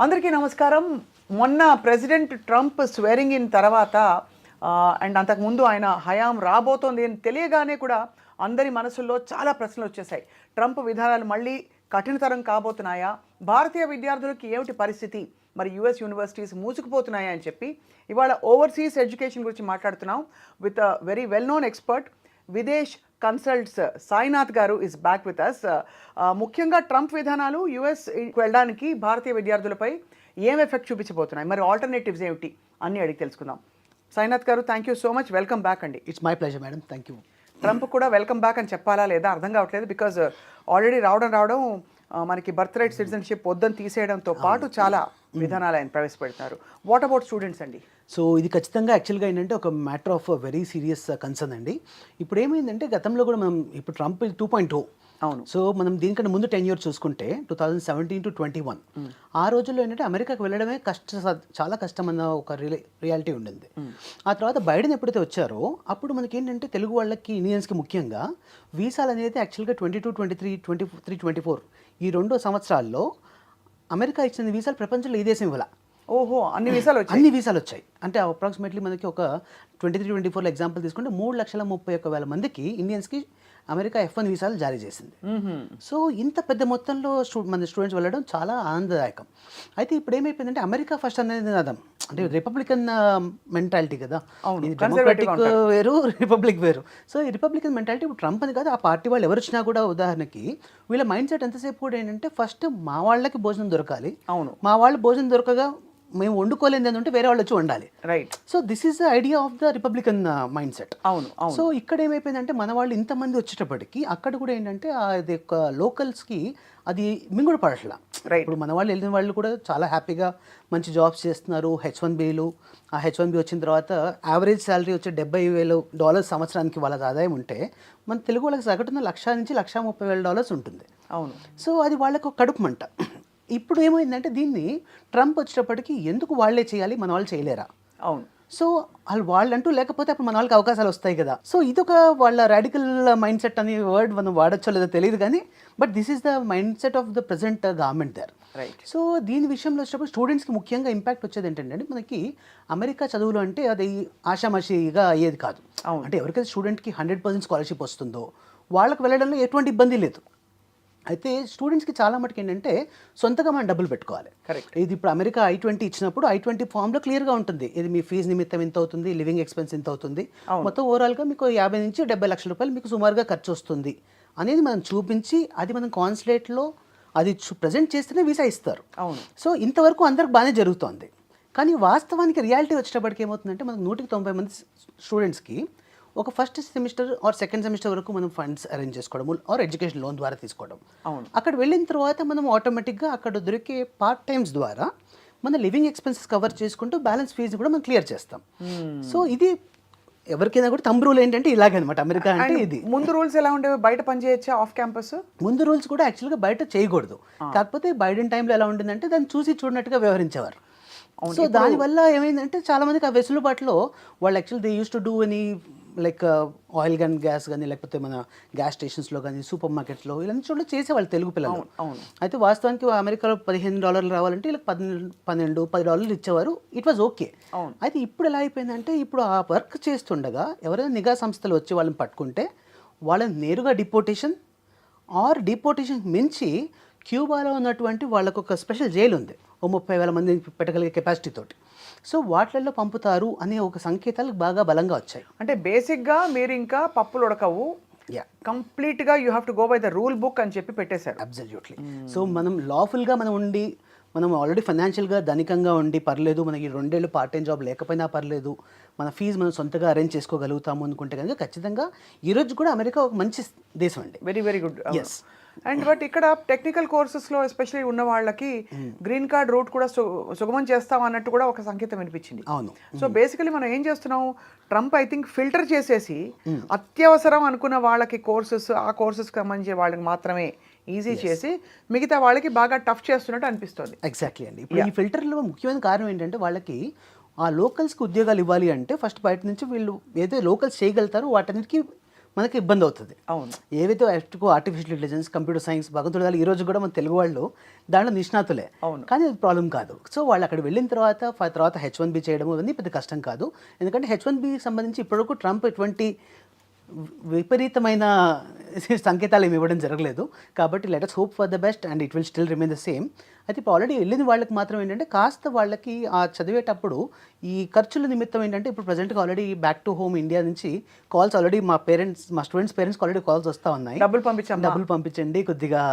అందరికీ నమస్కారం. మొన్న ప్రెసిడెంట్ ట్రంప్ స్వేరింగ్ ఇన్ తర్వాత అండ్ అంతకుముందు ఆయన హయాం రాబోతోంది అని తెలియగానే కూడా అందరి మనసుల్లో చాలా ప్రశ్నలు వచ్చేసాయి. ట్రంప్ విధానాలు మళ్ళీ కఠినతరం కాబోతున్నాయా, భారతీయ విద్యార్థులకి ఏమిటి పరిస్థితి, మరి యుఎస్ యూనివర్సిటీస్ మూసుకుపోతున్నాయా అని చెప్పి ఇవాళ ఓవర్సీస్ ఎడ్యుకేషన్ గురించి మాట్లాడుతున్నాం with very well known expert Videsh consults Sainath గారు ఇస్ బ్యాక్ విత్ అస్. ముఖ్యంగా ట్రంప్ విధానాలు యుఎస్ వెళ్ళడానికి భారతీయ విద్యార్థులపై ఏం ఎఫెక్ట్ చూపించబోతున్నాయి, మరి ఆల్టర్నేటివ్స్ ఏమిటి అన్నీ అడిగి తెలుసుకుందాం. సాయినాథ్ గారు, thank you so much, welcome back అండి. It's my pleasure madam, thank you. Trump కూడా వెల్కమ్ బ్యాక్ అని చెప్పాలా లేదా అర్థం కావట్లేదు. బికాజ్ ఆల్రెడీ రావడం మనకి బర్త్ రైట్ సిటిజన్షిప్ వద్దని తీసేయడంతో పాటు చాలా విధానాలు ఆయన ప్రవేశపెడతారు. వాట్ అబౌట్ స్టూడెంట్స్ అండి? సో ఇది ఖచ్చితంగా యాక్చువల్గా ఏంటంటే ఒక matter of very serious concern అండి. ఇప్పుడు ఏమైందంటే గతంలో కూడా మనం ఇప్పుడు ట్రంప్ 2.0, అవును. సో మనం దీనికంటే ముందు 10 years చూసుకుంటే 2017 to 21 ఆ రోజుల్లో ఏంటంటే అమెరికాకి వెళ్ళడమే చాలా కష్టం అన్న ఒక రియాలిటీ ఉండింది. ఆ తర్వాత బైడెన్ ఎప్పుడైతే వచ్చారో అప్పుడు మనకి ఏంటంటే తెలుగు వాళ్ళకి, ఇండియన్స్కి ముఖ్యంగా వీసాలు అనేది యాక్చువల్గా 22, 23, 23, 24 ఈ 2 సంవత్సరాల్లో అమెరికా ఇచ్చిన వీసాలు ప్రపంచంలో ఈ దేశం ఇవ్వాల. ఓహో, అన్ని వీసాలు వచ్చాయి. అంటే అప్రాక్సిమేట్లీ మనకి ఒక 23, 24 ఎగ్జాంపుల్ తీసుకుంటే 3,31,000 మందికి ఇండియన్స్ అమెరికా F1 వీసాలు జారీ చేసింది. సో ఇంత పెద్ద మొత్తంలో మన స్టూడెంట్స్ వెళ్ళడం చాలా ఆనందదాయకం. అయితే ఇప్పుడు ఏమైపోయిందంటే అమెరికా ఫస్ట్ అనేది నినాదం, అంటే రిపబ్లికన్ మెంటాలిటీ కదా, డెమోక్రాటిక్ వేరు, రిపబ్లిక్ వేరు. సో ఈ రిపబ్లికన్ మెంటాలిటీ ఇప్పుడు ట్రంప్ అని కాదు, ఆ పార్టీ వాళ్ళు ఎవరు వచ్చినా కూడా ఉదాహరణకి వీళ్ళ మైండ్ సెట్ ఎంతసేపు కూడా ఏంటంటే ఫస్ట్ మా వాళ్ళకి భోజనం దొరకాలి, అవును, మా వాళ్ళు భోజనం దొరకగా మేము వండుకోలేదు ఏంటంటే వేరే వాళ్ళు వచ్చి వండాలి, right. So this is the idea of the Republican mind set. అవును. సో ఇక్కడ ఏమైపోయిందంటే మన వాళ్ళు ఇంతమంది వచ్చేటప్పటికి అక్కడ కూడా ఏంటంటే అది ఒక లోకల్స్కి అది మింగుడు పడట్లా. ఇప్పుడు మన వాళ్ళు వెళ్ళిన వాళ్ళు కూడా చాలా హ్యాపీగా మంచి జాబ్స్ చేస్తున్నారు. H1Bలు, ఆ H1B వచ్చిన తర్వాత యావరేజ్ శాలరీ వచ్చి $70,000 సంవత్సరానికి వాళ్ళ ఆదాయం ఉంటే మన తెలుగు వాళ్ళకి సగటున $1,00,000 నుంచి $130,000 ఉంటుంది. అవును. సో అది వాళ్ళకు కడుపు మంట. ఇప్పుడు ఏమైందంటే దీన్ని ట్రంప్ వచ్చేటప్పటికి ఎందుకు వాళ్ళే చేయాలి, మన వాళ్ళు చేయలేరా? అవును. సో వాళ్ళంటూ లేకపోతే అప్పుడు మన వాళ్ళకి అవకాశాలు వస్తాయి కదా. సో ఇదొక వాళ్ళ రాడికల్ మైండ్ సెట్ అనే వర్డ్ మనం వాడచ్చో లేదో తెలియదు కానీ, but this is the mind set of the present government there. Right. So దీని విషయంలో వచ్చేటప్పుడు స్టూడెంట్స్కి ముఖ్యంగా ఇంపాక్ట్ వచ్చేది ఏంటంటే మనకి అమెరికా చదువులు అంటే అది ఆషామాషిగా అయ్యేది కాదు. అంటే ఎవరికైతే స్టూడెంట్కి 100% స్కాలర్షిప్ వస్తుందో వాళ్ళకి వెళ్ళడంలో ఎటువంటి ఇబ్బంది లేదు. అయితే స్టూడెంట్స్కి చాలా మటుకు ఏంటంటే సొంతగా మనం డబ్బులు పెట్టుకోవాలి. కరెక్ట్. ఇది ఇప్పుడు అమెరికా I-20 ఇచ్చినప్పుడు I-20 ఫామ్లో క్లియర్గా ఉంటుంది, ఇది మీ ఫీజు నిమిత్తం ఎంత అవుతుంది, లివింగ్ ఎక్స్పెన్స్ ఎంత అవుతుంది, మొత్తం ఓవరాల్గా మీకు 50 నుంచి 70 లక్షల రూపాయలు మీకు సుమారుగా ఖర్చు వస్తుంది అనేది మనం చూపించి అది మనం కాన్సులేట్లో అది ప్రజెంట్ చేస్తేనే వీసా ఇస్తారు. అవును. సో ఇంతవరకు అందరికి బాగానే జరుగుతోంది. కానీ వాస్తవానికి రియాలిటీ వచ్చేటప్పటికి ఏమవుతుందంటే మనకు 190 మంది స్టూడెంట్స్కి ఒక first semester or second semester వరకు మనం ఫండ్స్ అరేంజ్ చేసుకోవడం ఆర్ ఎడ్యుకేషన్ లోన్ ద్వారా తీసుకోవడం. అవును. అక్కడ వెళ్ళిన తర్వాత మనం ఆటోమేటిక్గా అక్కడ దొరికే పార్ట్ టైమ్స్ ద్వారా మన లివింగ్ ఎక్స్పెన్సెస్ కవర్ చేసుకుంటూ బ్యాలెన్స్ ఫీజు కూడా మనం క్లియర్ చేస్తాం. సో ఇది ఎవరికైనా కూడా తంబు రూల్ ఏంటంటే ఇలాగనమాట అమెరికా అంటే ఇది. ముందు రూల్స్ ఎలా ఉండేవి, బయట పని చేయొచ్చా ఆఫ్ క్యాంపస్? ముందు రూల్స్ కూడా యాక్చువల్గా బయట చేయకూడదు, కాకపోతే బైడెన్ టైంలో ఎలా ఉండిందంటే దాన్ని చూసి చూడనట్టుగా వ్యవహరించేవారు. సో దానివల్ల ఏమైందంటే చాలా మందికి ఆ వెసులుబాటులో వాళ్ళు actual they use to do any like oil కానీ గ్యాస్ కానీ లేకపోతే మన గ్యాస్ స్టేషన్స్లో కానీ సూపర్ మార్కెట్స్లో ఇలాంటి చోట్ల చేసేవాళ్ళు తెలుగు పిల్లలు. అయితే వాస్తవానికి అమెరికాలో $15 రావాలంటే వీళ్ళకి $12-10 ఇచ్చేవారు. It was okay. అయితే ఇప్పుడు ఎలా అయిపోయిందంటే ఇప్పుడు ఆ వర్క్ చేస్తుండగా ఎవరైనా నిఘా సంస్థలు వచ్చి వాళ్ళని పట్టుకుంటే వాళ్ళని నేరుగా డిపోటేషన్ ఆర్ డిపోటేషన్ మించి క్యూబాలో ఉన్నటువంటి వాళ్ళకు ఒక స్పెషల్ జైలు ఉంది, 30,000 మంది పెట్టగలిగే కెపాసిటీ తోటి. సో వాటిల్లో పంపుతారు అనే ఒక సంకేతాలు బాగా బలంగా వచ్చాయి. అంటే బేసిక్గా మీరు ఇంకా పప్పులు ఉడకవు, కంప్లీట్గా you have to go by the rule book అని చెప్పి పెట్టేశారు. అబ్సల్యూట్లీ. సో మనం లాఫుల్గా మనం ఉండి మనం ఆల్రెడీ ఫైనాన్షియల్గా ధనికంగా ఉండి పర్లేదు, మనకి 2 ఏళ్ళు పార్ట్ టైం జాబ్ లేకపోయినా పర్లేదు, మన ఫీజు మనం సొంతగా అరేంజ్ చేసుకోగలుగుతాము అనుకుంటే కనుక ఖచ్చితంగా ఈరోజు కూడా అమెరికా ఒక మంచి దేశం అండి. Very very good. Yes. And but ఇక్కడ టెక్నికల్ కోర్సెస్లో ఎస్పెషల్లీ ఉన్న వాళ్ళకి గ్రీన్ కార్డ్ రూట్ కూడా సుగమం చేస్తాం అన్నట్టు కూడా ఒక సంకేతం వినిపించింది. అవును. సో బేసికలీ మనం ఏం చేస్తున్నాం, ట్రంప్ ఐ థింక్ ఫిల్టర్ చేసేసి అత్యవసరం అనుకున్న వాళ్ళకి కోర్సెస్, ఆ కోర్సెస్కి సంబంధించిన వాళ్ళకి మాత్రమే ఈజీ చేసి మిగతా వాళ్ళకి బాగా టఫ్ చేస్తున్నట్టు అనిపిస్తుంది. ఎగ్జాక్ట్లీ అండి. ఇప్పుడు ఈ ఫిల్టర్లో ముఖ్యమైన కారణం ఏంటంటే వాళ్ళకి ఆ లోకల్స్కి ఉద్యోగాలు ఇవ్వాలి అంటే ఫస్ట్ బయట నుంచి వీళ్ళు ఏదో లోకల్స్ చేయగలుగుతారో వాటన్నిటికీ మనకి ఇబ్బంది అవుతుంది. అవును. ఏవైతే ఆర్టిఫిషియల్ ఇంటెలిజెన్స్, కంప్యూటర్ సైన్స్, భగవంతుడు ఈ రోజు కూడా మన తెలుగు వాళ్ళు దాంట్లో నిష్ణాతులే. అవును. కానీ అది ప్రాబ్లం కాదు. సో వాళ్ళు అక్కడ వెళ్ళిన తర్వాత H1B చేయడం ఇవన్నీ పెద్ద కష్టం కాదు. ఎందుకంటే H1Bకి సంబంధించి ఇప్పటివరకు ట్రంప్ ఎటువంటి విపరీతమైన సంకేతాలు ఏమి ఇవ్వడం జరగలేదు. కాబట్టి let us hope for the best and it will still remain the same. అయితే ఇప్పుడు ఆల్రెడీ వెళ్ళిన వాళ్ళకి మాత్రం ఏంటంటే కాస్త వాళ్ళకి ఆ చదివేటప్పుడు ఈ ఖర్చుల నిమిత్తం ఏంటంటే ఇప్పుడు ప్రజెంట్గా already back to home India నుంచి కాల్స్ ఆల్రెడీ మా స్టూడెంట్స్ పేరెంట్స్కి ఆల్రెడీ కాల్స్ వస్తూ ఉన్నాయి. డబ్బులు పంపించండి, కొద్దిగా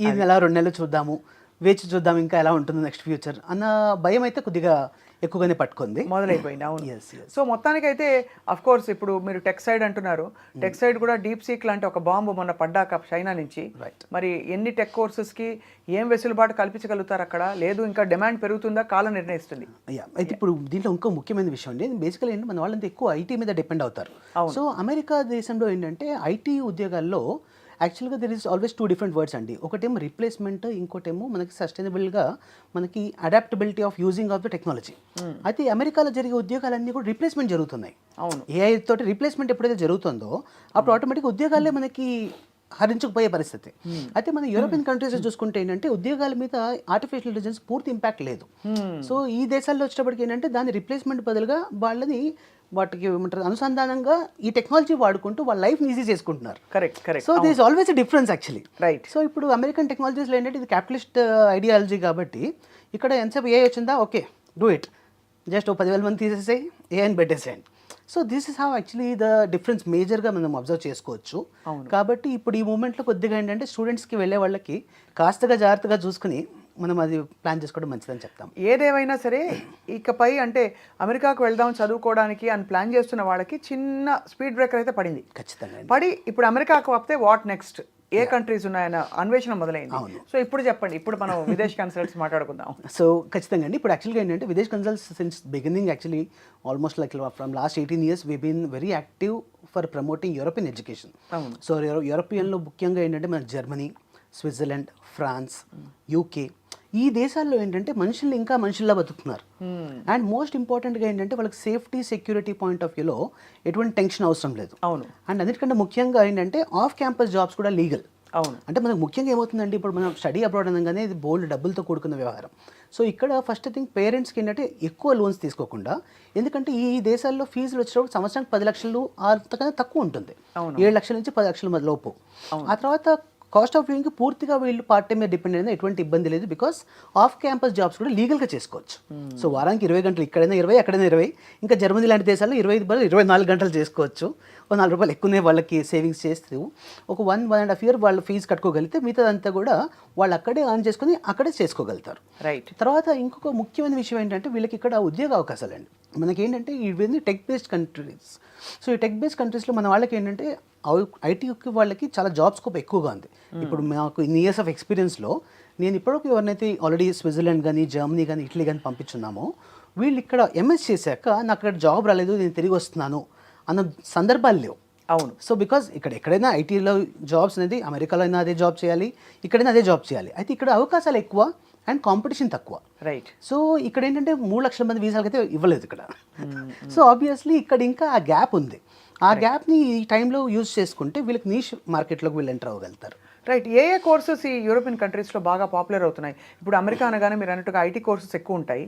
ఈ నెల 2 నెలలు చూద్దాము, వేచి చూద్దాం ఇంకా ఎలా ఉంటుందో నెక్స్ట్ ఫ్యూచర్ అన్న భయం అయితే కొద్దిగా ఎక్కువగానే పట్టుకుంది, మొదలైపోయింది. అవును. సో మొత్తానికైతే అఫ్ కోర్స్ ఇప్పుడు మీరు టెక్ సైడ్ అంటున్నారు, టెక్ సైడ్ కూడా డీప్ సీక్ లాంటి ఒక బాంబు మొన్న పడ్డాక చైనా నుంచి, మరి ఎన్ని టెక్ కోర్సెస్కి ఏం వెసులుబాటు కల్పించగలుగుతారు అక్కడ? లేదు ఇంకా డిమాండ్ పెరుగుతుందా, కాలం నిర్ణయిస్తుంది? అయితే ఇప్పుడు దీంట్లో ఇంకో ముఖ్యమైన విషయం అండి, బేసికల్ ఏంటంటే మన వాళ్ళంతా ఎక్కువ ఐటీ మీద డిపెండ్ అవుతారు. సో అమెరికా దేశంలో ఏంటంటే ఐటీ ఉద్యోగాల్లో యాక్చువల్గా there is always 2 different words అండి. ఒకటేమో రిప్లేస్మెంట్, ఇంకోటేమో మనకి సస్టైనబుల్గా మనకి adaptability of using of the technology. అయితే అమెరికాలో జరిగే ఉద్యోగాలన్నీ కూడా రిప్లేస్మెంట్ జరుగుతున్నాయి. అవును. ఏఐ తోటి రిప్లేస్మెంట్ ఎప్పుడైతే జరుగుతుందో అప్పుడు ఆటోమేటిక్గా ఉద్యోగాలే మనకి హరించుకుపోయే పరిస్థితి. అయితే మన యూరోపియన్ కంట్రీస్ చూసుకుంటే ఏంటంటే ఉద్యోగాల మీద ఆర్టిఫిషియల్ ఇంటెలిజెన్స్ పూర్తి ఇంపాక్ట్ లేదు. సో ఈ దేశాల్లో వచ్చేటప్పటికి ఏంటంటే దాని రిప్లేస్మెంట్ బదులుగా వాళ్ళని వాటికి ఏమంటారు అనుసంధానంగా ఈ టెక్నాలజీ వాడుకుంటూ వాళ్ళ లైఫ్ ఈజీ చేసుకుంటున్నారు. Correct. So this always a difference actually. Right. So ఇప్పుడు అమెరికన్ టెక్నాలజీస్లో ఏంటంటే ఇది క్యాపిటలిస్ట్ ఐడియాలజీ కాబట్టి ఇక్కడ ఎంతసేపు ఏ వచ్చిందా ఓకే డూ ఇట్, జస్ట్ 10,000 మంది తీసేసేయి, ఏఐని పెట్టేసేయండి. So this is how actually the difference మేజర్గా మనం అబ్జర్వ్ చేసుకోవచ్చు. కాబట్టి ఇప్పుడు ఈ మూమెంట్లో కొద్దిగా ఏంటంటే స్టూడెంట్స్కి వెళ్ళే వాళ్ళకి కాస్తగా జాగ్రత్తగా చూసుకుని మనం అది ప్లాన్ చేసుకోవడం మంచిదని చెప్తాం. ఏదేమైనా సరే ఇకపై అంటే అమెరికాకు వెళ్దాం చదువుకోవడానికి అని ప్లాన్ చేస్తున్న వాళ్ళకి చిన్న స్పీడ్ బ్రేకర్ అయితే పడింది. ఖచ్చితంగా పడి ఇప్పుడు అమెరికాకు వస్తే వాట్ నెక్స్ట్, ఏ కంట్రీస్ ఉన్నాయన్న అన్వేషణ మొదలైంది. సో ఇప్పుడు చెప్పండి, ఇప్పుడు మనం విదేశ్ కన్సల్ట్స్ మాట్లాడుకుందాం. సో ఖచ్చితంగా అండి, ఇప్పుడు యాక్చువల్గా ఏంటంటే Videsh Consults since beginning actually almost like from last 18 years we been very active for promoting European education. So యూరోపియన్లో ముఖ్యంగా ఏంటంటే మన జర్మనీ, స్విట్జర్లాండ్, ఫ్రాన్స్, యూకే ఈ దేశాల్లో ఏంటంటే మనుషులు ఇంకా మనుషుల్లా బతుకుతున్నారు. అండ్ మోస్ట్ ఇంపార్టెంట్గా ఏంటంటే వాళ్ళకి సేఫ్టీ సెక్యూరిటీ పాయింట్ ఆఫ్ వ్యూలో ఎటువంటి టెన్షన్ అవసరం లేదు. అవును. అండ్ అన్నిటికంటే ముఖ్యంగా ఏంటంటే ఆఫ్ క్యాంపస్ జాబ్స్ కూడా లీగల్. అవును. అంటే మనకు ముఖ్యంగా ఏమవుతుందంటే ఇప్పుడు మనం స్టడీ అబ్రాడ్ అనగానే ఇది బోల్డ్ డబ్బులతో కూడుకున్న వ్యవహారం. సో ఇక్కడ ఫస్ట్ థింగ్ పేరెంట్స్కి ఏంటంటే ఎక్కువ లోన్స్ తీసుకోకుండా, ఎందుకంటే ఈ దేశాల్లో ఫీజులు వచ్చేటప్పుడు సంవత్సరానికి 10 లక్షలు అంతకన్నా తక్కువ ఉంటుంది, 7 లక్షల నుంచి 10 లక్షల లోపు. ఆ తర్వాత కాస్ట్ ఆఫ్ లివింగ్కి పూర్తిగా వీళ్ళు పార్ట్ టైం మీద డిపెండ్ అయినా ఎటువంటి ఇబ్బంది లేదు, బికాస్ ఆఫ్ క్యాంపస్ జాబ్స్ కూడా లీగల్గా చేసుకోవచ్చు. సో వారానికి 20 గంటలు, ఇక్కడైనా 20, అక్కడైనా 20. ఇంకా జర్మనీ లాంటి దేశాల్లో 24 గంటలు చేసుకోవచ్చు. ఒక ₹4 ఎక్కువనే వాళ్ళకి సేవింగ్స్ చేస్తూ ఒక 1.5 year వాళ్ళు ఫీజు కట్టుకోగలిగితే మిగతాదంతా కూడా వాళ్ళు అక్కడే ఆన్ చేసుకుని అక్కడే చేసుకోగలుగుతారు. రైట్. తర్వాత ఇంకొక ముఖ్యమైన విషయం ఏంటంటే వీళ్ళకి ఇక్కడ ఉద్యోగ అవకాశాలు అండి. మనకేంటంటే ఇవన్నీ టెక్ బేస్డ్ కంట్రీస్. సో ఈ టెక్ బేస్డ్ కంట్రీస్లో మన వాళ్ళకి ఏంటంటే ఐటీకి వాళ్ళకి చాలా జాబ్ స్కోప్ ఎక్కువగా ఉంది. ఇప్పుడు మాకు ఇన్ని ఇయర్స్ ఆఫ్ ఎక్స్పీరియన్స్లో నేను ఇప్పటివరకు ఎవరినైతే ఆల్రెడీ స్విట్జర్లాండ్ కానీ, జర్మనీ కానీ, ఇటలీ కానీ పంపించున్నామో వీళ్ళు ఇక్కడ ఎంఎస్ చేశాక నాకు అక్కడ జాబ్ రాలేదు, నేను తిరిగి వస్తున్నాను అన్న సందర్భాలు లేవు. అవును. సో బికాజ్ ఎక్కడైనా ఐటీలో జాబ్స్ అనేది అమెరికాలో అయినా అదే జాబ్ చేయాలి, ఇక్కడైనా అదే జాబ్ చేయాలి. అయితే ఇక్కడ అవకాశాలు ఎక్కువ అండ్ కాంపిటీషన్ తక్కువ. రైట్. సో ఇక్కడ ఏంటంటే 3 లక్షల మంది వీసాలకి అయితే ఇవ్వలేదు ఇక్కడ. సో ఆబ్వియస్లీ ఇక్కడ ఇంకా ఆ గ్యాప్ ఉంది. ఆ గ్యాప్ని ఈ టైంలో యూజ్ చేసుకుంటే వీళ్ళకి నీష్ మార్కెట్లోకి వీళ్ళు ఎంటర్ అవ్వగలుగుతారు. రైట్. ఏ కోర్సెస్ ఈ యూరోపియన్ కంట్రీస్లో బాగా పాపులర్ అవుతున్నాయి? ఇప్పుడు అమెరికా అనగానే మీరు అన్నట్టుగా ఐటీ కోర్సెస్ ఎక్కువ ఉంటాయి.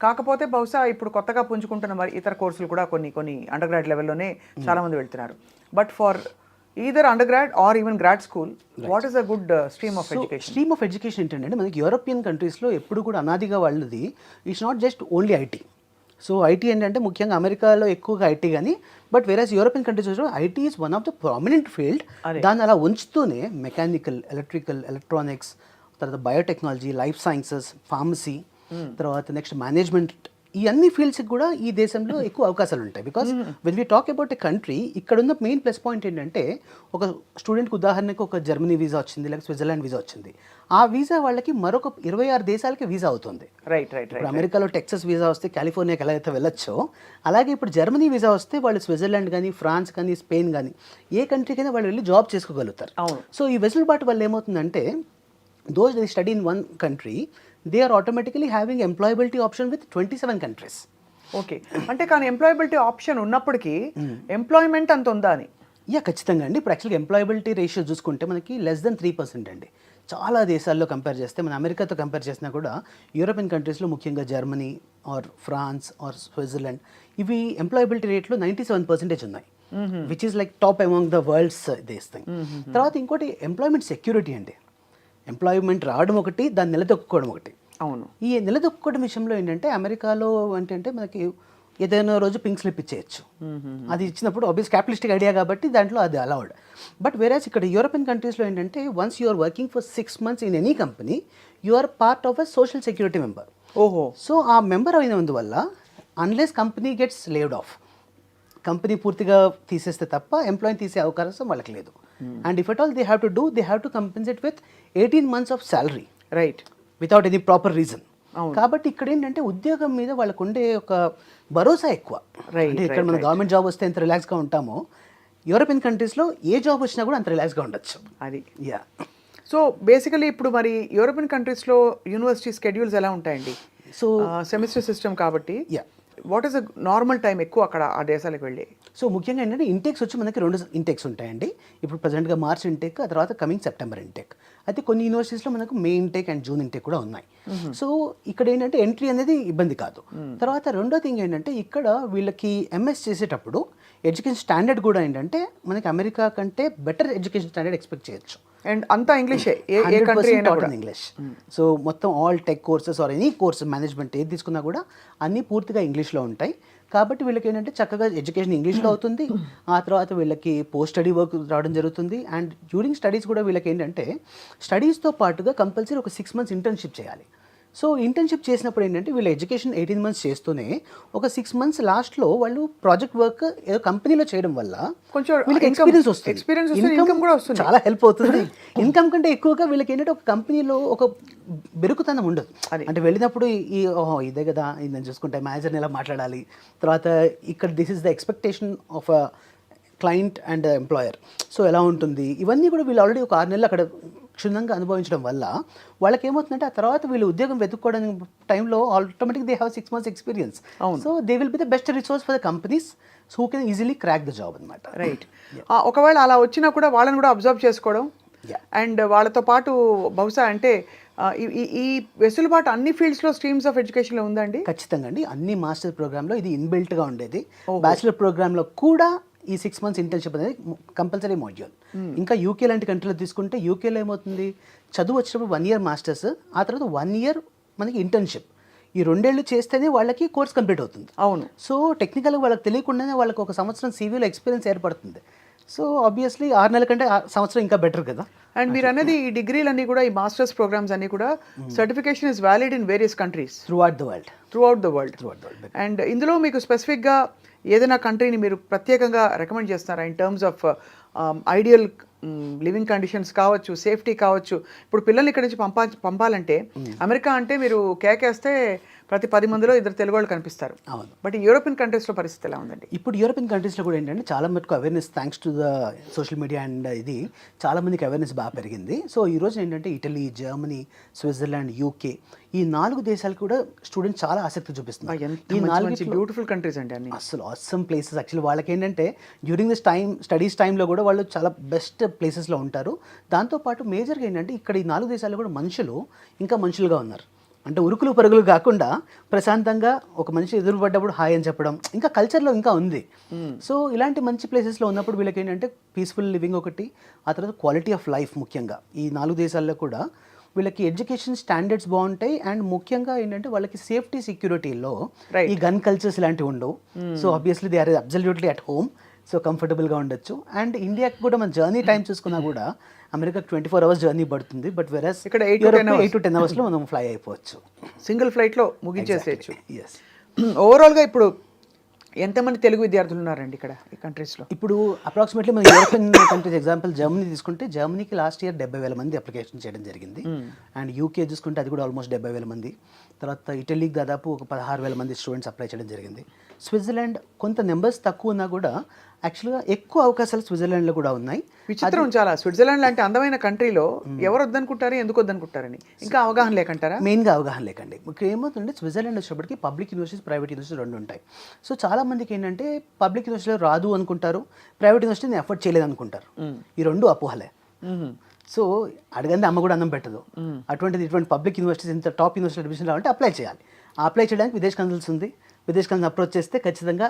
కాకపోతే బహుశా ఇప్పుడు కొత్తగా పుంజుకుంటున్న మరి ఇతర కోర్సులు కూడా కొన్ని అండర్ గ్రాడ్ లెవెల్లోనే చాలామంది వెళ్తున్నారు. But for either under grad or even grad school, what is a good stream of education? Stream of education ఏంటంటే మనకి యూరోపియన్ కంట్రీస్లో ఎప్పుడు కూడా అనాదిగా వాళ్ళది it's not just only IT. So IT ఏంటంటే ముఖ్యంగా అమెరికాలో ఎక్కువగా ఐటీ కానీ, బట్ వేరేస్ European countries IT is one of the prominent field. దాన్ని అలా ఉంచుతూనే మెకానికల్, ఎలక్ట్రికల్, ఎలక్ట్రానిక్స్, తర్వాత బయోటెక్నాలజీ, లైఫ్ సైన్సెస్, ఫార్మసీ, తర్వాత నెక్స్ట్ మేనేజ్మెంట్, ఈ అన్ని ఫీల్డ్స్కి కూడా ఈ దేశంలో ఎక్కువ అవకాశాలు ఉంటాయి. Because when we talk about a country, ఇక్కడ ఉన్న మెయిన్ ప్లస్ పాయింట్ ఏంటంటే ఒక స్టూడెంట్కి ఉదాహరణకు ఒక జర్మనీ వీసా వచ్చింది, లేకపోతే స్విట్జర్లాండ్ వీసా వచ్చింది. ఆ వీసా వాళ్ళకి మరొక 26 దేశాలకి వీసా అవుతుంది. రైట్. ఇప్పుడు అమెరికాలో టెక్సస్ వీసా వస్తే కాలిఫోర్నియాకి ఎలా అయితే వెళ్ళొచ్చో, అలాగే ఇప్పుడు జర్మనీ వీసా వస్తే వాళ్ళు స్విట్జర్లాండ్ కానీ, ఫ్రాన్స్ కానీ, స్పెయిన్ కానీ ఏ కంట్రీకైనా వాళ్ళు వెళ్ళి జాబ్ చేసుకోగలుగుతారు. సో ఈ వెసులుబాటు వల్ల ఏమవుతుందంటే those they study in one country, they are automatically having employability option with 27 countries. Okay. అంటే కానీ ఎంప్లాయబిలిటీ ఆప్షన్ ఉన్నప్పటికీ ఎంప్లాయ్మెంట్ అంత ఉందా అని? ఖచ్చితంగా అండి. ఇప్పుడు యాక్చువల్గా ఎంప్లాయబిలిటీ రేషియో చూసుకుంటే మనకి లెస్ దెన్ 3% అండి. చాలా దేశాల్లో కంపేర్ చేస్తే, మన అమెరికాతో కంపేర్ చేసినా కూడా యూరోపియన్ కంట్రీస్లో ముఖ్యంగా Germany or France or Switzerland ఇవి ఎంప్లాయబిలిటీ రేట్లో 97% ఉన్నాయి, which is like top among the world's these thing. తర్వాత ఇంకోటి ఎంప్లాయ్మెంట్ సెక్యూరిటీ అండి. ఎంప్లాయ్మెంట్ రావడం ఒకటి, దాన్ని నిలదొక్కుకోవడం ఒకటి. అవును. ఈ నిలదొక్కుకోవడం విషయంలో ఏంటంటే అమెరికాలో ఏంటంటే మనకి ఏదైనా రోజు పింక్ స్లిప్ ఇచ్చేయచ్చు. అది ఇచ్చినప్పుడు ఆబ్వియస్ క్యాపిటలిస్టిక్ ఐడియా కాబట్టి దాంట్లో అది అలౌడ్. బట్ వేరేస్ ఇక్కడ యూరోపియన్ కంట్రీస్లో ఏంటంటే once you are working for 6 months in any company, you are part of a social security member. ఓహో. సో ఆ మెంబర్ అయినందువల్ల unless company gets laid off, company పూర్తిగా తీసేస్తే తప్ప ఎంప్లాయీని తీసే అవకాశం వాళ్ళకి లేదు. And if at all they have to compensate with 18 months of salary, right, without any proper reason. కాబట్టి ఇక్కడ ఏంటంటే ఉద్యోగం మీద వాళ్ళకు ఉండే ఒక భరోసా ఎక్కువ. అంటే ఇక్కడ మన గవర్నమెంట్ జాబ్ వస్తే ఎంత రిలాక్స్గా ఉంటామో, యూరోపియన్ కంట్రీస్లో ఏ జాబ్ వచ్చినా కూడా అంత రిలాక్స్గా ఉండొచ్చు. అది. యా. సో బేసికలీ ఇప్పుడు మరి యూరోపియన్ కంట్రీస్లో యూనివర్సిటీ స్కెడ్యూల్స్ ఎలా ఉంటాయండి? సో సెమిస్టర్ సిస్టమ్ కాబట్టి yeah, what is the normal time ఎక్కువ అక్కడ ఆ దేశాలకు వెళ్ళి? సో ముఖ్యంగా ఏంటంటే ఇంటేక్స్ వచ్చి మనకి 2 ఇంటేక్స్ ఉంటాయండి. ఇప్పుడు ప్రజెంట్గా మార్చ్ ఇంటేక్, ఆ తర్వాత కమింగ్ సెప్టెంబర్ ఇంటేక్. అయితే కొన్ని యూనివర్సిటీస్లో మనకు మే ఇంటేక్ అండ్ జూన్ ఇంటేక్ కూడా ఉన్నాయి. సో ఇక్కడ ఏంటంటే ఎంట్రీ అనేది ఇబ్బంది కాదు. తర్వాత రెండో థింగ్ ఏంటంటే ఇక్కడ వీళ్ళకి ఎంఎస్ చేసేటప్పుడు ఎడ్యుకేషన్ స్టాండర్డ్ కూడా ఏంటంటే మనకి అమెరికా కంటే బెటర్ ఎడ్యుకేషన్ స్టాండర్డ్ ఎక్స్పెక్ట్ చేయొచ్చు. అండ్ అంతా ఇంగ్లీషే, ఏ కంట్రీ అయినా కూడా ఇంగ్లీష్. సో మొత్తం all tech courses or any course management ఏది తీసుకున్నా కూడా అన్నీ పూర్తిగా ఇంగ్లీష్లో ఉంటాయి. కాబట్టి వీళ్ళకి ఏంటంటే చక్కగా ఎడ్యుకేషన్ ఇంగ్లీష్లో అవుతుంది. ఆ తర్వాత వీళ్ళకి పోస్ట్ స్టడీ వర్క్ రావడం జరుగుతుంది. అండ్ డ్యూరింగ్ స్టడీస్ కూడా వీళ్ళకి ఏంటంటే స్టడీస్తో పాటుగా కంపల్సరీ ఒక 6 months ఇంటర్న్షిప్ చేయాలి. సో ఇంటర్న్షిప్ చేసినప్పుడు ఏంటంటే వీళ్ళ ఎడ్యుకేషన్ 18 months చేస్తూనే ఒక 6 months లాస్ట్లో వాళ్ళు ప్రాజెక్ట్ వర్క్ ఏదో కంపెనీలో చేయడం వల్ల కొంచెం వీళ్ళకి ఎక్స్పీరియన్స్ వస్తుంది, ఇన్కమ్ కూడా వస్తుంది, చాలా హెల్ప్ అవుతుంది. ఇన్కమ్ కంటే ఎక్కువగా వీళ్ళకి ఏంటంటే ఒక కంపెనీలో ఒక బెరుకుతనం ఉండదు. అంటే వెళ్ళినప్పుడు ఇదే కదా, ఇది నేను చూసుకుంటే మేనేజర్ని ఎలా మాట్లాడాలి, తర్వాత ఇక్కడ this is the expectation of a client and employer, so ఎలా ఉంటుంది, ఇవన్నీ కూడా వీళ్ళు ఆల్రెడీ ఒక 6 నెలలు అక్కడ క్షుణ్ణంగా అనుభవించడం వల్ల వాళ్ళకి ఏమవుతుందంటే ఆ తర్వాత వీళ్ళు ఉద్యోగం వెతుక్కోవడానికి టైంలో automatic they have 6 months experience. So they will be the best resource for the companies who can easily crack the job అనమాట. రైట్. ఒకవేళ అలా వచ్చినా కూడా వాళ్ళని కూడా అబ్జర్వ్ చేసుకోవడం అండ్ వాళ్ళతో పాటు బహుశా అంటే ఈ వెసులుబాటు అన్ని ఫీల్డ్స్లో స్ట్రీమ్స్ ఆఫ్ ఎడ్యుకేషన్లో ఉందండి? ఖచ్చితంగా అండి. అన్ని మాస్టర్ ప్రోగ్రాంలో ఇది ఇన్బిల్ట్గా ఉండేది. బ్యాచిలర్ ప్రోగ్రాంలో కూడా ఈ 6 months ఇంటర్న్షిప్ అనేది కంపల్సరీ మాడ్యూల్. ఇంకా యూకే లాంటి కంట్రీలో తీసుకుంటే యూకేలో ఏమవుతుంది, చదువు వచ్చినప్పుడు 1 year మాస్టర్స్, ఆ తర్వాత 1 year మనకి ఇంటర్న్షిప్. ఈ 2 ఏళ్ళు చేస్తేనే వాళ్ళకి కోర్స్ కంప్లీట్ అవుతుంది. అవును. సో టెక్నికల్గా వాళ్ళకి తెలియకుండానే వాళ్ళకి ఒక సంవత్సరం సివిలో ఎక్స్పీరియన్స్ ఏర్పడుతుంది. సో ఆబ్వియస్లీ 6 నెలల కంటే సంవత్సరం ఇంకా బెటర్ కదా. అండ్ మీరు అనేది ఈ డిగ్రీలన్నీ కూడా, ఈ మాస్టర్స్ ప్రోగ్రామ్స్ అన్నీ కూడా certification is valid in various countries through out the world. And ఇందులో మీకు స్పెసిఫిక్గా ఏదైనా కంట్రీని మీరు ప్రత్యేకంగా రికమెండ్ చేస్తున్నారా in terms of ideal living conditions కావచ్చు, సేఫ్టీ కావచ్చు? ఇప్పుడు పిల్లల్ని ఇక్కడ నుంచి పంపాలంటే అమెరికా అంటే మీరు కేకేస్తే ప్రతి 10 మందిలో 2 తెలుగు వాళ్ళు కనిపిస్తారు. అవును. బట్ యూరోపియన్ కంట్రీస్లో పరిస్థితి ఎలా ఉందండి? ఇప్పుడు యూరోపియన్ కంట్రీస్లో కూడా ఏంటంటే చాలా మటుకు awareness, thanks to the social media and ఇది చాలా మందికి అవేర్నెస్ బాగా పెరిగింది. సో ఈ రోజు ఏంటంటే ఇటలీ, జర్మనీ, స్విట్జర్లాండ్, యూకే ఈ 4 దేశాలకు కూడా స్టూడెంట్స్ చాలా ఆసక్తి చూపిస్తున్నారు. ఈ 4 బ్యూటిఫుల్ కంట్రీస్ అండి అన్ని, అసలు ఆసమ్ ప్లేసెస్. యాక్చువల్లీ వాళ్ళకి ఏంటంటే డ్యూరింగ్ దిస్ స్టడీస్ టైంలో కూడా వాళ్ళు చాలా బెస్ట్ ప్లేసెస్లో ఉంటారు. దాంతోపాటు మేజర్గా ఏంటంటే ఇక్కడ ఈ 4 దేశాల్లో కూడా మనుషులు ఇంకా మనుషులుగా ఉన్నారు. అంటే ఉరుకులు పరుగులు కాకుండా ప్రశాంతంగా ఒక మనిషి ఎదురుపడ్డప్పుడు హాయ్ అని చెప్పడం ఇంకా కల్చర్లో ఇంకా ఉంది. సో ఇలాంటి మంచి ప్లేసెస్లో ఉన్నప్పుడు వీళ్ళకి ఏంటంటే పీస్ఫుల్ లివింగ్ ఒకటి, ఆ తర్వాత క్వాలిటీ ఆఫ్ లైఫ్ ముఖ్యంగా ఈ 4 దేశాల్లో కూడా వీళ్ళకి ఎడ్యుకేషన్ స్టాండర్డ్స్ బాగుంటాయి. అండ్ ముఖ్యంగా ఏంటంటే వాళ్ళకి సేఫ్టీ సెక్యూరిటీలో ఈ గన్ కల్చర్స్ ఇలాంటివి ఉండవు. So obviously they are absolutely at home, so కంఫర్టబుల్గా ఉండొచ్చు. అండ్ ఇండియాకి కూడా మన జర్నీ టైం చూసుకున్నా కూడా అమెరికాకి 24 hours జర్నీ పడుతుంది. బట్ వెరస్ ఇక్కడ 8 to 10 hours లో మనం ఫ్లై అయిపోవచ్చు, సింగిల్ ఫ్లైట్లో ముగించేసేయచ్చు. ఎస్. ఓవరాల్గా ఇప్పుడు ఎంతమంది తెలుగు విద్యార్థులు ఉన్నారండి ఇక్కడ ఈ కంట్రీస్లో? ఇప్పుడు అప్రాక్సిమేట్లీ మన యూరోపియన్ కంట్రీస్ ఎగ్జాంపుల్ జర్మనీ తీసుకుంటే జర్మనీకి లాస్ట్ ఇయర్ 70,000 మంది అప్లికేషన్ చేయడం జరిగింది. అండ్ యూకే చూసుకుంటే అది కూడా ఆల్మోస్ట్ 70,000 మంది. తర్వాత ఇటలీకి దాదాపు ఒక 16,000 మంది స్టూడెంట్స్ అప్లై చేయడం జరిగింది. స్విట్జర్లాండ్ కొంత నెంబర్స్ తక్కువ ఉన్నా కూడా యాక్చువల్గా ఎక్కువ అవకాశాలు స్విట్జర్లాండ్లో కూడా ఉన్నాయి. విచిత్రం చాలా, స్విట్జర్లాండ్ లాంటి అందమైన కంట్రీలో ఎవరు వద్దనుకుంటారు, ఎందుకు వద్దనుకుంటారని ఇంకా అవగాహన లేకంటారా? మెయిన్గా అవగాహన లేకండి. ఇక్కడ ఏమవుతుందంటే స్విట్జర్లాండ్ వచ్చేటప్పటికి పబ్లిక్ యూనివర్సిటీస్, ప్రైవేట్ యూనివర్సిటీస్ రెండు ఉంటాయి. సో చాలా మందికి ఏంటంటే పబ్లిక్ యూనివర్సిటీలో రాదు అనుకుంటారు, ప్రైవేట్ యూనివర్సిటీని ఎఫర్ట్ చేయలేదు అనుకుంటారు. ఈ రెండు అపోహలే. సో అడగండి అమ్మ కూడా అన్నం పెట్టదు. అటువంటిది ఇటువంటి పబ్లిక్ యూనివర్సిటీస్ ఇంత టాప్ యూనివర్సిటీ అడ్మిషన్ రావాలంటే అప్లై చేయాలి. అప్లై చేయడానికి విదేశ్ కన్సల్స్ ఉంది. విదేశ్ కన్సల్స్ అప్రోచ్ చేస్తే ఖచ్చితంగా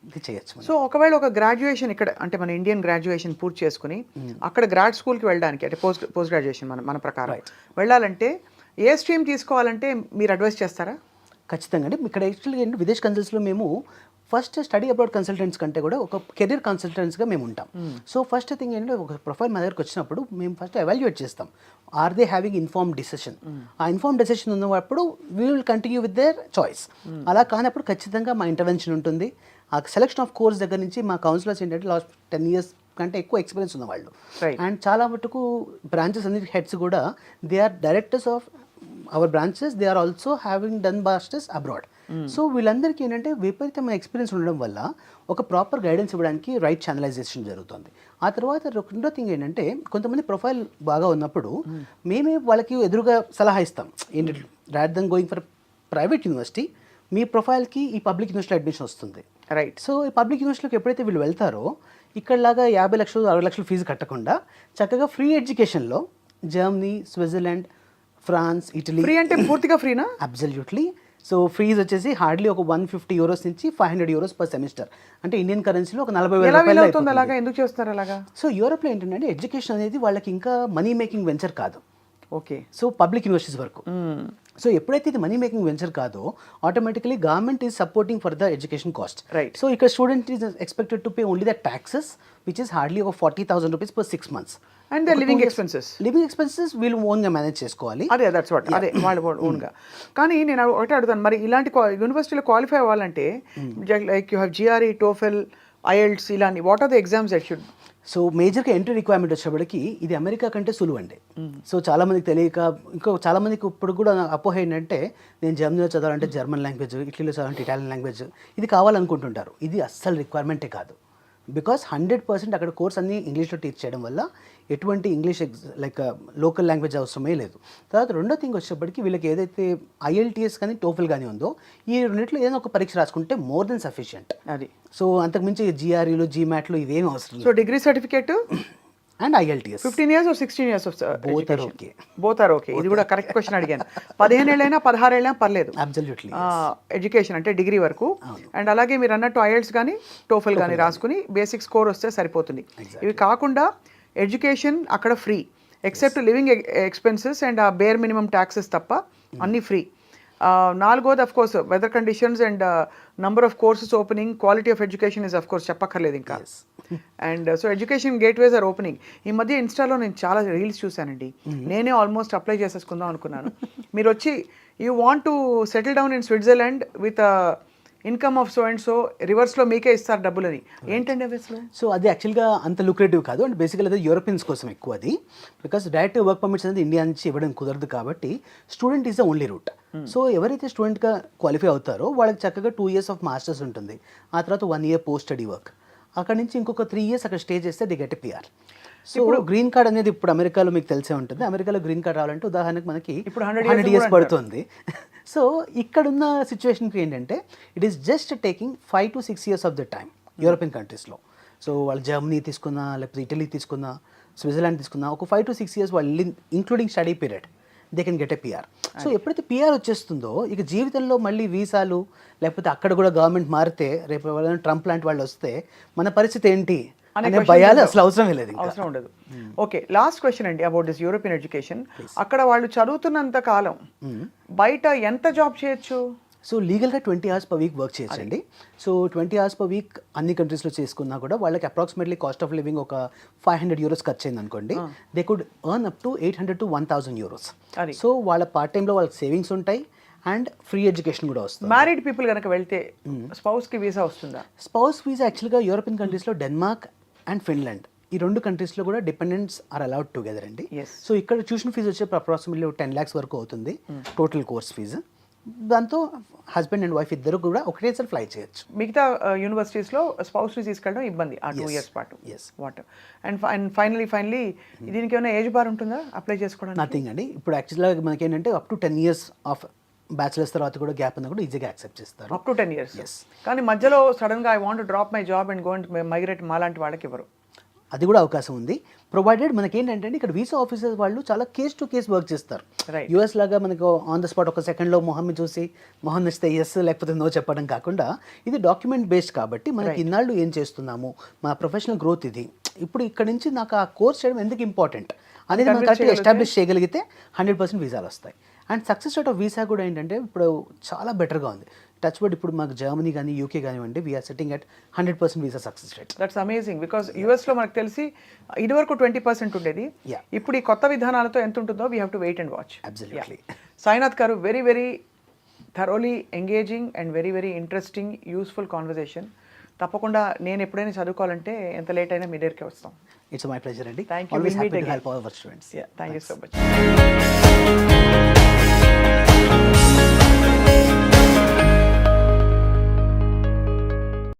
ఇది చేయొచ్చు. సో ఒకవేళ ఒక గ్రాడ్యుయేషన్ ఇక్కడ అంటే మన ఇండియన్ గ్రాడ్యుయేషన్ పూర్తి చేసుకుని అక్కడ గ్రాడ్ స్కూల్కి వెళ్ళడానికి అంటే పోస్ట్ గ్రాడ్యుయేషన్ మన ప్రకారం వెళ్ళాలంటే ఏ స్ట్రీమ్ తీసుకోవాలంటే మీరు అడ్వైస్ చేస్తారా? ఖచ్చితంగా అండి. ఇక్కడ యాక్చువల్గా ఏంటంటే విదేశ్ కన్సల్ట్స్లో మేము ఫస్ట్ స్టడీ అబ్రాడ్ కన్సల్టెంట్స్ కంటే కూడా ఒక కెరీర్ కన్సల్టెంట్స్గా మేము ఉంటాం. సో ఫస్ట్ థింగ్ ఏంటంటే ఒక ప్రొఫైల్ మా దగ్గరకు వచ్చినప్పుడు మేము ఫస్ట్ ఎవాల్యుయేట్ చేస్తాం. Are they having inform decision? ఆ ఇన్ఫార్మ్ డిసిషన్ ఉన్నప్పుడు we will continue with their choice. అలా కానప్పుడు ఖచ్చితంగా మా ఇంటర్వెన్షన్ ఉంటుంది. ఆ సెలెక్షన్ ఆఫ్ కోర్స్ దగ్గర నుంచి మా కౌన్సిలర్స్ ఏంటంటే లాస్ట్ 10 years కంటే ఎక్కువ ఎక్స్పీరియన్స్ ఉన్న వాళ్ళు. అండ్ చాలా మటుకు బ్రాంచెస్ అన్నిటి హెడ్స్ కూడా they are directors of our branches, they are also having done masters abroad. So వీళ్ళందరికీ ఏంటంటే విపరీతమైన ఎక్స్పీరియన్స్ ఉండడం వల్ల ఒక ప్రాపర్ గైడెన్స్ ఇవ్వడానికి రైట్ ఛానలైజేషన్ జరుగుతుంది. ఆ తర్వాత రెండో థింగ్ ఏంటంటే కొంతమంది ప్రొఫైల్ బాగా ఉన్నప్పుడు మేమే వాళ్ళకి ఎదురుగా సలహా ఇస్తాం. ఏంటంటే rather than going for private university, మీ ప్రొఫైల్కి ఈ పబ్లిక్ యూనివర్సిటీ అడ్మిషన్ వస్తుంది. రైట్. సో ఈ పబ్లిక్ యూనివర్సిటీకి ఎప్పుడైతే వీళ్ళు వెళ్తారో ఇక్కడలాగా 50 లక్షలు 60 లక్షలు ఫీజు కట్టకుండా చక్కగా ఫ్రీ ఎడ్యుకేషన్లో Germany, Switzerland, France, Italy. Free అంటే పూర్తిగా ఫ్రీనా? అబ్సల్యూట్లీ. సో ఫీజు వచ్చేసి హార్డ్లీ ఒక 150 euros నుంచి 500 euros పర్ సెమిస్టర్. అంటే ఇండియన్ కరెన్సీలో ఒక 40,000 రూపాయలు. అలాగా ఎందుకు చేస్తారు అలాగా? సో యూరోప్లో ఏంటంటే ఎడ్యుకేషన్ అనేది వాళ్ళకి ఇంకా మనీ మేకింగ్ వెంచర్ కాదు. ఓకే. సో పబ్లిక్ యూనివర్సిటీస్ వరకు. సో ఎప్పుడైతే ఇది మనీ మేకింగ్ వెంచర్ కాదో automatically government is supporting for the education cost. Right. So ఇక్కడ student is expected to pay only the taxes which is hardly ఒక 40,000 rupees per 6 months. And the living expenses వీళ్ళు ఓన్గా manage చేసుకోవాలి. అదే that's what అదే వాళ్ళు ఓన్గా. కానీ నేను ఒకటే అడుగుతాను, మరి ఇలాంటి యూనివర్సిటీలో క్వాలిఫై అవ్వాలంటే like you have GRE, TOEFL, IELTS ఇలాంటి what are the exams that should? So మేజర్గా ఎంట్రీ రిక్వైర్మెంట్ వచ్చేప్పటికి ఇది అమెరికా కంటే సులువు అండి. సో చాలామందికి తెలియక ఇంకో చాలామందికి ఇప్పుడు కూడా అపోహ ఏంటంటే నేను జర్మనీలో చదవాలంటే జర్మన్ లాంగ్వేజ్, ఇటలీలో చదవాలంటే ఇటాలియన్ లాంగ్వేజ్ ఇది కావాలనుకుంటుంటారు. ఇది అస్సలు రిక్వైర్మెంటే కాదు. బికాస్ 100% అక్కడ కోర్స్ అన్ని ఇంగ్లీష్లో టీచ్ చేయడం వల్ల ఎటువంటి ఇంగ్లీష్ లైక్ లోకల్ లాంగ్వేజ్ అవసరమే లేదు. తర్వాత రెండో థింగ్ వచ్చేప్పటికి వీళ్ళకి ఏదైతే ఐఎల్టీఎస్ కానీ టోఫెల్ కానీ ఉందో ఈ రెండింటిలో ఏదైనా ఒక పరీక్ష రాసుకుంటే మోర్ దెన్ సఫిషియంట్. అది. సో అంతకుమించి జిఆర్ఈలు, జీమాట్లు ఇవేమి అవసరం లేదు. So degree certificate and IELTS 15 years or 16 years of both are okay. Both are okay. ఇది కూడా కరెక్ట్ క్వశ్చన్ అడిగాను. 15 ఏళ్ళైనా 16 ఏళ్ళైనా పర్లేదు. అబ్సల్యూట్లీ. ఎడ్యుకేషన్ అంటే డిగ్రీ వరకు. అండ్ అలాగే మీరు అన్నట్టు ఐఎల్టీఎస్ కానీ టోఫెల్ కానీ రాసుకుని బేసిక్ స్కోర్ వస్తే సరిపోతుంది. ఇవి కాకుండా ఎడ్యుకేషన్ అక్కడ free except living expenses and a bare minimum taxes తప్ప అన్నీ ఫ్రీ. నాలుగోది of course weather conditions and number of courses opening, quality of education is of course చెప్పక్కర్లేదు ఇంకా. And so education gateways are opening. ఈ మధ్య ఇన్స్టాలో నేను చాలా రీల్స్ చూశానండి. నేనే ఆల్మోస్ట్ అప్లై చేసేసుకుందాం అనుకున్నాను. మీరు వచ్చి you want to settle down in Switzerland with income of so and so రివర్స్లో మీకే ఇస్తారు డబ్బులని. ఏంటండి అవి అసలు? సో అది యాక్చువల్గా అంత లుక్రేటివ్ కాదు. అండ్ బేసికల్ అది యూరోపియన్స్ కోసం ఎక్కువ అది. బికాస్ డైరెక్ట్ వర్క్ పర్మిట్స్ అనేది ఇండియా నుంచి ఇవ్వడం కుదరదు కాబట్టి student is the only route. So ఎవరైతే స్టూడెంట్గా క్వాలిఫై అవుతారో వాళ్ళకి చక్కగా 2 years ఆఫ్ మాస్టర్స్ ఉంటుంది. ఆ తర్వాత 1 year పోస్ట్ స్టడీ వర్క్. అక్కడ నుంచి ఇంకొక 3 years అక్కడ స్టే చేస్తే ది గెట్ పిఆర్. సో ఇప్పుడు గ్రీన్ కార్డ్ అనేది ఇప్పుడు అమెరికాలో మీకు తెలిసే ఉంటుంది. అమెరికాలో గ్రీన్ కార్డ్ రావాలంటే ఉదాహరణకు మనకి ఇప్పుడు 100 years పడుతుంది. సో ఇక్కడున్న సిచ్యువేషన్కి ఏంటంటే it is just taking 5 to 6 years of the time European కంట్రీస్లో. సో వాళ్ళు జర్మనీ తీసుకున్నా, లేకపోతే ఇటలీ తీసుకున్నా, స్విట్జర్లాండ్ తీసుకున్నా ఒక 5 to 6 years వాళ్ళు including study period they can get a PR. So ఎప్పుడైతే పిఆర్ వచ్చేస్తుందో ఇక జీవితంలో మళ్ళీ వీసాలు లేకపోతే అక్కడ కూడా గవర్నమెంట్ మారితే రేపు ట్రంప్ లాంటి వాళ్ళు వస్తే మన పరిస్థితి ఏంటి అనే భయాలు అసలు అవసరం లేదు, అవసరం ఉండదు. ఓకే, లాస్ట్ క్వశ్చన్ అండి అబౌట్ దిస్ యూరోపియన్ ఎడ్యుకేషన్. అక్కడ వాళ్ళు చదువుతున్నంత కాలం బయట ఎంత జాబ్ చేయొచ్చు? సో లీగల్గా 20 hours per week వర్క్ చేయొచ్చండి. సో 20 hours per week అన్ని కంట్రీస్లో చేసుకున్నా కూడా వాళ్ళకి అప్రాక్సిమేట్లీ కాస్ట్ ఆఫ్ లివింగ్ ఒక 500 euros ఖర్చు అయింది అనుకోండి. They could earn up to 800 to 1000 euros. So వాళ్ళ పార్ట్ టైంలో వాళ్ళకి సేవింగ్స్ ఉంటాయి అండ్ ఫ్రీ ఎడ్యుకేషన్ కూడా వస్తుంది. మ్యారీడ్ పీపుల్ కనుక వెళ్తే స్పౌస్కి వీసా వస్తుందా? స్పౌస్ వీసా యాక్చువల్గా యూరోపియన్ కంట్రీస్లో డెన్మార్క్ అండ్ ఫిన్లాండ్ ఈ 2 కంట్రీస్లో కూడా డిపెండెంట్స్ ఆర్ అలౌడ్ టుగెదర్ అండి. సో ఇక్కడ ట్యూషన్ ఫీజు వచ్చే అప్రాక్సిమేట్లీ 10 lakhs వరకు అవుతుంది టోటల్ కోర్స్ ఫీజు. దాంతో హస్బెండ్ అండ్ వైఫ్ ఇద్దరు కూడా ఒకటేసారి ఫ్లై చేయొచ్చు. మిగతా యూనివర్సిటీస్లో స్పౌస్ని తీసుకెళ్ళడం ఇబ్బంది ఆ 2 ఇయర్స్ పాటు. Yes. వాట్ అండ్ ఫైనలీ దీనికి ఏమైనా ఏజ్ బార్ ఉంటుందా అప్లై చేసుకోవడానికి? నథింగ్ అండి. ఇప్పుడు యాక్చువల్గా మనకి ఏంటంటే up to 10 years of bachelors తర్వాత కూడా గ్యాప్ ఉన్నా కూడా ఈజీగా యాక్సెప్ట్ చేస్తారు. Up to 10 years. Yes. కానీ మధ్యలో సడన్గా I want drop my job and go and migrate మాలాంటి వాళ్ళకి ఇవ్వరు. అది కూడా అవకాశం ఉంది. ప్రొవైడెడ్ మనకి ఏంటంటే ఇక్కడ వీసా ఆఫీసర్స్ వాళ్ళు చాలా కేస్ టు కేస్ వర్క్ చేస్తారు. Right. యూఎస్ లాగా మనకు ఆన్ ద స్పాట్ ఒక సెకండ్లో మొహమ్మద్ చూసి మొహం నచ్చితే ఎస్ లేకపోతే నో చెప్పడం కాకుండా ఇది డాక్యుమెంట్ బేస్డ్ కాబట్టి మనకి ఇన్నాళ్ళు ఏం చేస్తున్నాము, మన ప్రొఫెషనల్ గ్రోత్ ఇది, ఇప్పుడు ఇక్కడ నుంచి నాకు ఆ కోర్స్ చేయడం ఎందుకు ఇంపార్టెంట్ అనేది మనం కరెక్ట్గా ఎస్టాబ్లిష్ చేయగలిగితే 100% వీసాలు వస్తాయి. And success rate of visa కూడా ఏంటంటే ఇప్పుడు చాలా బెటర్గా ఉంది. టచ్ వుడ్ ఇప్పుడు మాకు జర్మనీ కానీ యూకే కానివ్వండి we're setting at 100% visa success rate. That's amazing because యూఎస్లో మనకు తెలిసి ఇదివరకు 20% ఉండేది. Yeah. ఇప్పుడు ఈ కొత్త విధానాలతో ఎంత ఉంటుందో we have to wait and watch. Absolutely. Sainath గారు, very very thoroughly engaging and very very interesting useful conversation. తప్పకుండా నేను ఎప్పుడైనా చదువుకోవాలంటే ఎంత లేట్ అయినా మీ దగ్గరికి వస్తాం. ఇట్స్ మై ప్లెజర్ అండి. Thank you. Always We'll meet happy to again. Help our students. Thank you so much.